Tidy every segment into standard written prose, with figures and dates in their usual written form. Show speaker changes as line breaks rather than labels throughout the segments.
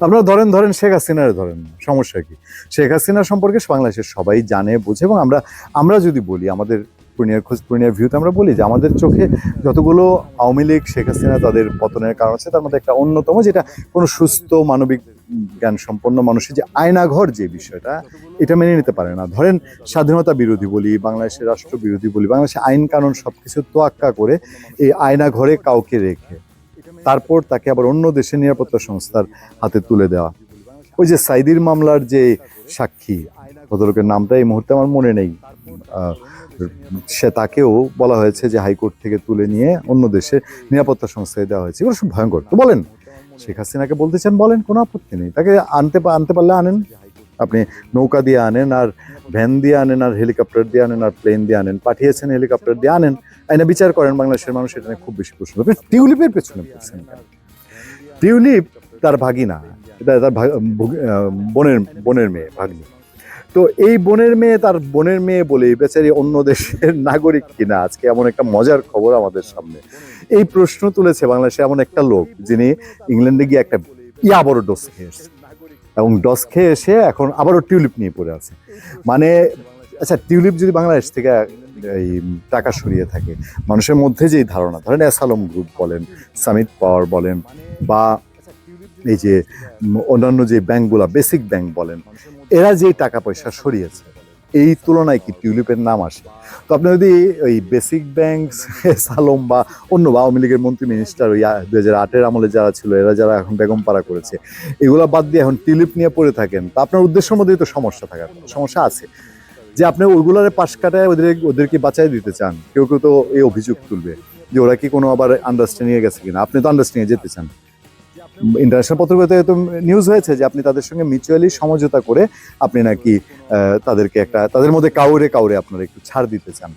আপনারা ধরেন ধরেন শেখ হাসিনার ধরেন, সমস্যা কি? শেখ হাসিনা সম্পর্কে বাংলাদেশের সবাই জানে বোঝে, এবং আমরা আমরা যদি বলি আমাদের পূর্ণিয়ার খোঁজ পূর্ণিয়ার ভিউতে আমরা বলি যে আমাদের চোখে যতগুলো আওয়ামী লীগ শেখ হাসিনা তাদের পতনের কারণ আছে, তার মধ্যে একটা অন্যতম, যেটা কোনো সুস্থ মানবিক জ্ঞান সম্পন্ন মানুষের যে আয়নাঘর যে বিষয়টা, এটা মেনে নিতে পারে না। ধরেন স্বাধীনতা বিরোধী বলি, বাংলাদেশের রাষ্ট্র বিরোধী বলি, বাংলাদেশের আইন কানুন সবকিছু তোয়াক্কা করে এই আয়নাঘরে কাউকে রেখে তারপর তাকে আবার অন্য দেশের নিরাপত্তা সংস্থার হাতে তুলে দেওয়া। ওই যে সাইদির মামলার যে সাক্ষী, ভদ্রলোকের নামটা এই মুহূর্তে আমার মনে নেই, সে তাকেও বলা হয়েছে যে হাইকোর্ট থেকে তুলে নিয়ে অন্য দেশের নিরাপত্তা সংস্থায় দেওয়া হয়েছে। এগুলো সব ভয়ঙ্কর। তো বলেন, শেখ হাসিনাকে বলতে চান বলেন, কোনো আপত্তি নেই। তাকে আনতে পারলে আনেন, আপনি নৌকা দিয়ে আনেন, আর ভ্যান দিয়ে আনেন, আর হেলিকপ্টার দিয়ে আনেন, আর প্লেন দিয়ে আনেন, পাঠিয়েছেন হেলিকপ্টার দিয়ে আনেন, আইনা বিচার করেন। বাংলাদেশের মানুষ এটা নিয়ে খুব বেশি প্রশ্ন। আপনি টিউলিপের পেছনে পড়ছেন কেন? টিউলিপ তার ভাগিনা, এটা তার বোনের মেয়ে, ভাগ্নি। তো এই বোনের মেয়ে, তার বোনের মেয়ে বলে বেচারি অন্য দেশের নাগরিক কিনা? আজকে এমন একটা মজার খবর আমাদের সামনে, এই প্রশ্ন তুলেছে বাংলাদেশে এমন একটা লোক যিনি ইংল্যান্ডে গিয়ে একটা বড় ডোজ খেয়ে এসছে, এবং ডস খেয়ে এসে এখন আবারও টিউলিপ নিয়ে পড়ে আছে। মানে আচ্ছা, টিউলিপ যদি বাংলাদেশ থেকে এই টাকা সরিয়ে থাকে, মানুষের মধ্যে যেই ধারণা, ধরেন অ্যাসালম গ্রুপ বলেন, সামিট পাওয়ার বলেন, বা এই যে অন্যান্য যে ব্যাংকগুলা, বেসিক ব্যাংক বলেন, এরা যে টাকা পয়সা সরিয়েছে, এই তুলনায় কি টিউলিপের নাম আসে? তো আপনি যদি ওই বেসিক ব্যাংক, সালম বা অন্য আওয়ামী লীগের মন্ত্রী মিনিস্টার ওই 2008-এর আমলে যারা ছিল, এরা যারা এখন বেগম পাড়া করেছে, এগুলো বাদ দিয়ে এখন টিউলিপ নিয়ে পড়ে থাকেন, তা আপনার উদ্দেশ্যের মধ্যেই তো সমস্যা থাকার সমস্যা আছে, যে আপনি ওইগুলারে পাশ কাটায় ওদেরকে বাঁচাই দিতে চান। কেউ কেউ তো এই অভিযোগ তুলবে যে ওরা কি কোনো আবার আন্ডারস্ট্যান্ডিংয়ে গেছে কিনা। আপনি তো আন্ডারস্ট্যান্ডিংয়ে যেতে চান। ইন্টারন্যাশনাল পত্রিকাতে তো নিউজ হয়েছে যে আপনি তাদের সঙ্গে মিউচুয়ালি সমঝোতা করে আপনি নাকি তাদেরকে একটা, তাদের মধ্যে কাউরে আপনারা একটু ছাড় দিতে চান।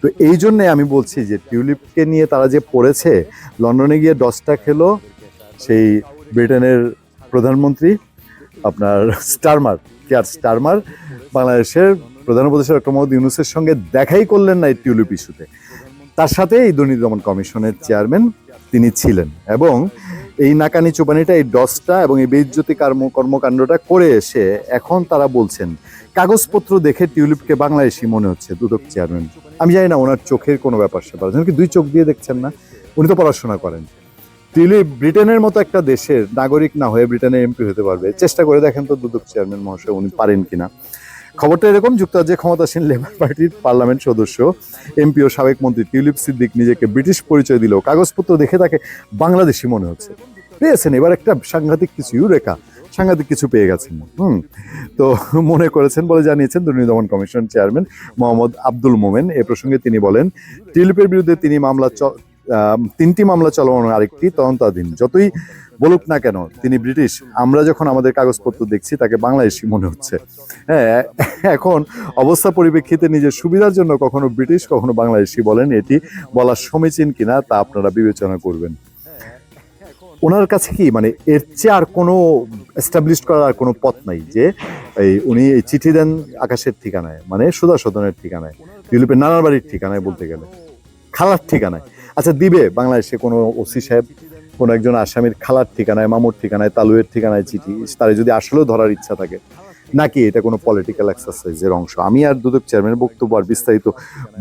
তো এই জন্যে আমি বলছি যে টিউলিপকে নিয়ে তারা যে পড়েছে, লন্ডনে গিয়ে ডসটা খেলো সেই ব্রিটেনের প্রধানমন্ত্রী আপনার স্টারমার বাংলাদেশের প্রধান উপদেষ্টা ডক্টর মোহাম্মদ ইউনূসের সঙ্গে দেখাই করলেন না এই টিউলিপ ইস্যুতে। তার সাথে এই দুর্নীতি দমন কমিশনের চেয়ারম্যান তিনি ছিলেন, এবং এই নাকানি চোপানিটা, এই ডসটা এবং এই বেইজ্জতি কর্মকাণ্ডটা করে এসে এখন তারা বলছেন কাগজপত্র দেখে টিউলিপকে বাংলাদেশি মনে হচ্ছে দুদক চেয়ারম্যান। আমি জানি না ওনার চোখের কোনো ব্যাপার স্যাপার, কি 2 চোখ দিয়ে দেখছেন না? উনি তো পড়াশোনা করেন। টিউলিপ ব্রিটেনের মতো একটা দেশের নাগরিক না হয়ে ব্রিটেনের এমপি হতে পারবে? চেষ্টা করে দেখেন তো দুদক চেয়ারম্যান মহাশয়, উনি পারেন কিনা। খবরটা এরকম, যুক্তরাজ্যে ক্ষমতাসীন লেবার পার্টির পার্লামেন্ট সদস্য, এমপি ও সাবেক মন্ত্রী টিউলিপ সিদ্দিক নিজেকে ব্রিটিশ পরিচয় দিলেও কাগজপত্র দেখে তাকে বাংলাদেশি মনে হচ্ছে। পেয়েছেন এবার একটা সাংঘাতিক কিছু পেয়ে গেছেন। তো মনে করেছেন বলে জানিয়েছেন দুর্নীতি দমন কমিশন চেয়ারম্যান মোহাম্মদ আব্দুল মোমেন। এ প্রসঙ্গে তিনি বলেন, টিউলিপের বিরুদ্ধে 3টি মামলা চলমান, আরেকটি তদন্তাধীন। যতই বলুক না কেন তিনি ব্রিটিশ, আমরা যখন আমাদের কাগজপত্র দেখছি তাকে বাংলাদেশি মনে হচ্ছে। হ্যাঁ, এখন অবস্থা পরিপ্রেক্ষিতে নিজের সুবিধার জন্য কখনো ব্রিটিশ কখনো বাংলাদেশি বলেন, এটি বলা সমীচীন কিনা তা আপনারা বিবেচনা করবেন। ওনার কাছে কি মানে এর চেয়ে আর কোনো এস্টাবলিশ করার আর কোনো পথ নাই যে উনি এই চিঠি দেন আকাশের ঠিকানায়, মানে সুধা সদনের ঠিকানায়, টিউলিপের নানার বাড়ির ঠিকানায়, বলতে গেলে খালার ঠিকানায়। আচ্ছা, দিবে বাংলাদেশে কোনো ওসি সাহেব কোনো একজন আসামির খালার ঠিকানায়, মামুর ঠিকানায়, তালুয়ের ঠিকানায় চিঠি, তারে যদি আসলেও ধরার ইচ্ছা থাকে? নাকি এটা কোনো পলিটিক্যাল এক্সারসাইজের অংশ? আমি আর দুদক চেয়ারম্যানের বক্তব্য আর বিস্তারিত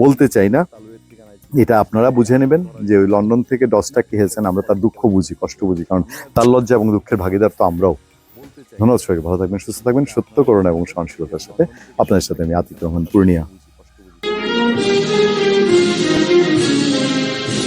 বলতে চাই না, এটা আপনারা বুঝে নেবেন যে ওই লন্ডন থেকে ডসটা খেয়েছেন, আমরা তার দুঃখ বুঝি, কষ্ট বুঝি, কারণ তার লজ্জা এবং দুঃখের ভাগিদার তো আমরাও। ধন্যবাদ সবাইকে, ভালো থাকবেন, সুস্থ থাকবেন, সত্য, করুণা এবং সহনশীলতার সাথে আপনাদের সাথে আমি আতিক রহমান, পূর্ণিয়া।